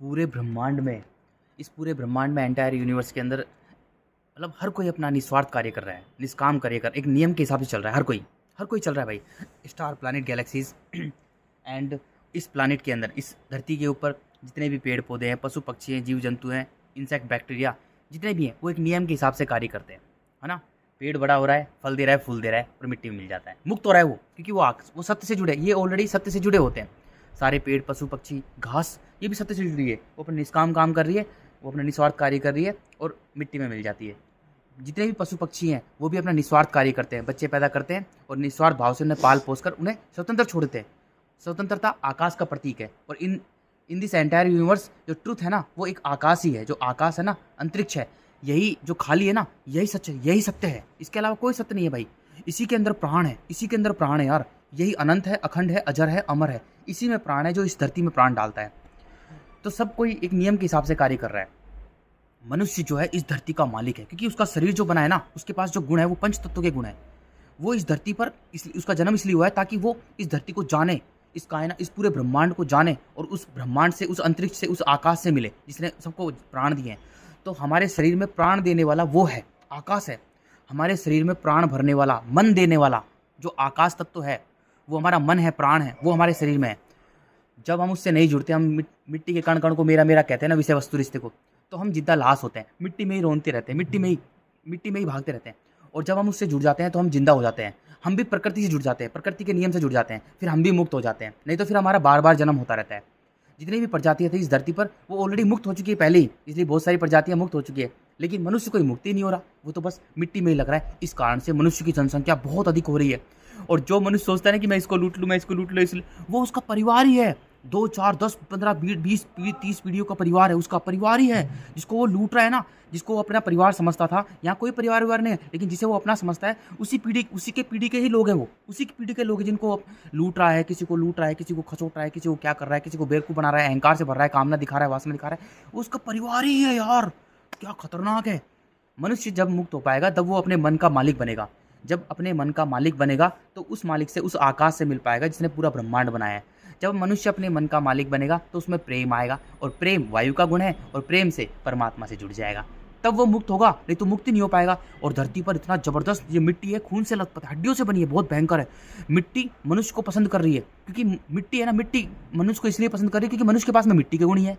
पूरे ब्रह्मांड में इस पूरे ब्रह्मांड में एंटायर यूनिवर्स के अंदर मतलब हर कोई अपना निस्वार्थ कार्य कर रहा है, निष्काम कार्य कर एक नियम के हिसाब से चल रहा है। हर कोई चल रहा है भाई। स्टार, प्लैनेट, गैलेक्सीज एंड इस प्लैनेट के अंदर, इस धरती के ऊपर जितने भी पेड़ पौधे हैं, पशु पक्षी हैं, जीव जंतु हैं, इंसेक्ट, बैक्टीरिया जितने भी हैं, वो एक नियम के हिसाब से कार्य करते हैं, है ना। पेड़ बड़ा हो रहा है, फल दे रहा है, फूल दे रहा है और मिट्टी में मिल जाता है, मुक्त हो रहा है वो, क्योंकि वो सत्य से जुड़े, ये ऑलरेडी सत्य से जुड़े होते हैं। सारे पेड़, पशु पक्षी, घास, ये भी सत्य से जुड़ी है। वो अपने निष्काम काम कर रही है, वो अपना निस्वार्थ कार्य कर रही है और मिट्टी में मिल जाती है। जितने भी पशु पक्षी हैं वो भी अपना निस्वार्थ कार्य करते हैं, बच्चे पैदा करते हैं और निस्वार्थ भाव से उन्हें पाल पोस कर उन्हें स्वतंत्र छोड़ते हैं। स्वतंत्रता आकाश का प्रतीक है और इन इन दिस एंटायर यूनिवर्स जो ट्रुथ है ना, वो एक आकाश ही है। जो आकाश है ना, अंतरिक्ष है, यही जो खाली है ना, यही सच है, यही सत्य है। इसके अलावा कोई सत्य नहीं है भाई। इसी के अंदर प्राण है, इसी के अंदर प्राण है यार। यही अनंत है, अखंड है, अजर है, अमर है। इसी में प्राण है जो इस धरती में प्राण डालता है। तो सब कोई एक नियम के हिसाब से कार्य कर रहा है। मनुष्य जो है इस धरती का मालिक है, क्योंकि उसका शरीर जो बना है ना, उसके पास जो गुण है वो पंच तत्व के गुण है। वो इस धरती पर उसका जन्म इसलिए हुआ है ताकि वो इस धरती को जाने, इस कायनात, इस पूरे ब्रह्मांड को जाने और उस ब्रह्मांड से, उस अंतरिक्ष से, उस आकाश से मिले जिसने सबको प्राण दिए हैं। तो हमारे शरीर में प्राण देने वाला वो है, आकाश है। हमारे शरीर में प्राण भरने वाला, मन देने वाला जो आकाश तत्व है, वो हमारा मन है, प्राण है, वो हमारे शरीर में है। जब हम उससे नहीं जुड़ते, हम मिट्टी के कण कण को मेरा मेरा कहते हैं ना, विषय वस्तु रिश्ते को, तो हम जिद्दा लाश होते हैं, मिट्टी में ही रोनते रहते हैं, मिट्टी में ही भागते रहते हैं। और जब हम उससे जुड़ जाते हैं तो हम जिंदा हो जाते हैं। हम भी प्रकृति से जुड़ जाते हैं, प्रकृति के नियम से जुड़ जाते हैं, फिर हम भी मुक्त हो जाते हैं। नहीं तो फिर हमारा बार बार जन्म होता रहता है। जितनी भी प्रजातियाँ थी इस धरती पर, वो ऑलरेडी मुक्त हो चुकी है पहले ही, इसलिए बहुत सारी प्रजातियाँ मुक्त हो चुकी है। लेकिन मनुष्य कोई मुक्ति नहीं हो रहा, वो तो बस मिट्टी में ही लग रहा है। इस कारण से मनुष्य की जनसंख्या बहुत अधिक हो रही है। और जो मनुष्य सोचता है ना कि मैं इसको लूट लूँ, मैं इसको लूट लूँ, इसलिए वो उसका परिवार ही है। 2, 4, 10, 15, 20, 30 पीढ़ियों का परिवार है, उसका परिवार ही है जिसको वो लूट रहा है ना, जिसको वो अपना परिवार समझता था। यहाँ कोई परिवार विवार नहीं है, लेकिन जिसे वो अपना समझता है, उसी के पीढ़ी के ही लोग हैं। वो उसी की पीढ़ी के लोग हैं जिनको लूट रहा है, किसी को लूट रहा है, किसी को खचोट रहा है, किसी को क्या कर रहा है, किसी को बेवकूफ़ बना रहा है, अहंकार से भर रहा है, कामना दिखा रहा है, वासना दिखा रहा है। वो उसका परिवार ही है यार। क्या खतरनाक है। मनुष्य जब मुक्त हो पाएगा तब वो अपने मन का मालिक बनेगा। जब अपने मन का मालिक बनेगा तो उस मालिक से, उस आकाश से मिल पाएगा जिसने पूरा ब्रह्मांड बनाया है। जब मनुष्य अपने मन का मालिक बनेगा तो उसमें प्रेम आएगा, और प्रेम वायु का गुण है, और प्रेम से परमात्मा से जुड़ जाएगा। तब वो मुक्त होगा, नहीं तो मुक्ति नहीं हो पाएगा। और धरती पर इतना जबरदस्त ये मिट्टी है, खून से लथपथ, हड्डियों से बनी है, बहुत भयंकर है। मिट्टी मनुष्य को पसंद कर रही है, क्योंकि मिट्टी है ना, मिट्टी मनुष्य को इसलिए पसंद कर रही है क्योंकि मनुष्य के पास में मिट्टी के गुण ही है,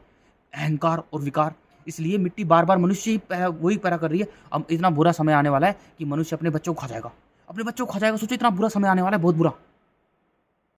अहंकार और विकार। इसलिए मिट्टी बार बार मनुष्य ही वही पैदा कर रही है। अब इतना बुरा समय आने वाला है कि मनुष्य अपने बच्चों को खा जाएगा, अपने बच्चों को खा जाएगा। सोचो, इतना बुरा समय आने वाला है, बहुत बुरा।